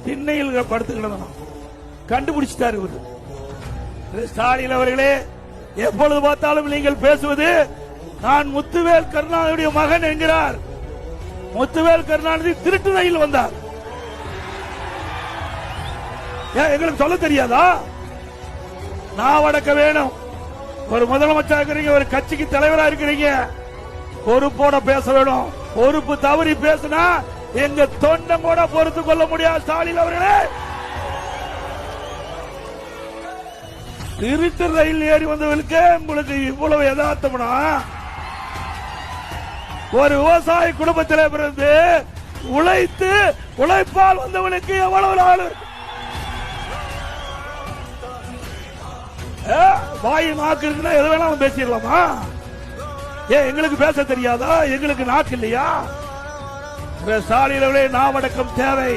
திண்ணையில் படுத்துக்கிடணும் கண்டுபிடிச்சிட்டாரு இவரு. ஸ்டாலின் அவர்களே, எப்பொழுது பார்த்தாலும் நீங்கள் பேசுவது நான் முத்துவேல் கருணாநிதியுடைய மகன் என்கிறார். முத்துவேல் கருணாநிதி திருட்டு ரயில் வந்தார். எங்களுக்கு சொல்ல தெரியாதா? நான் வடக்க வேணும். ஒரு முதலமைச்சர் இருக்கிறீங்க, ஒரு கட்சிக்கு தலைவரா இருக்கிறீங்க, பொறுப்போட பேச வேணும். பொறுப்பு தவறி பேசினா எங்க தொண்டம் கூட பொறுத்து கொள்ள முடியாது. ஸ்டாலின் அவர்களே, திருட்டு ரயில் ஏறி வந்தவர்களுக்கு உங்களுக்கு இவ்வளவு யதார்த்தம்னா, ஒரு விவசாய குடும்பத்தில் பிறந்து உழைத்து உழைப்பால் வந்தவனுக்கு எவ்வளவு நாள் வாய் நாக்கு இருக்குன்னா எது வேணாலும் பேசிடலாமா? எங்களுக்கு பேச தெரியாதா? எங்களுக்கு நாக்கு இல்லையா? ஸ்டாலின் அவர்களே, நாவடக்கம் தேவை.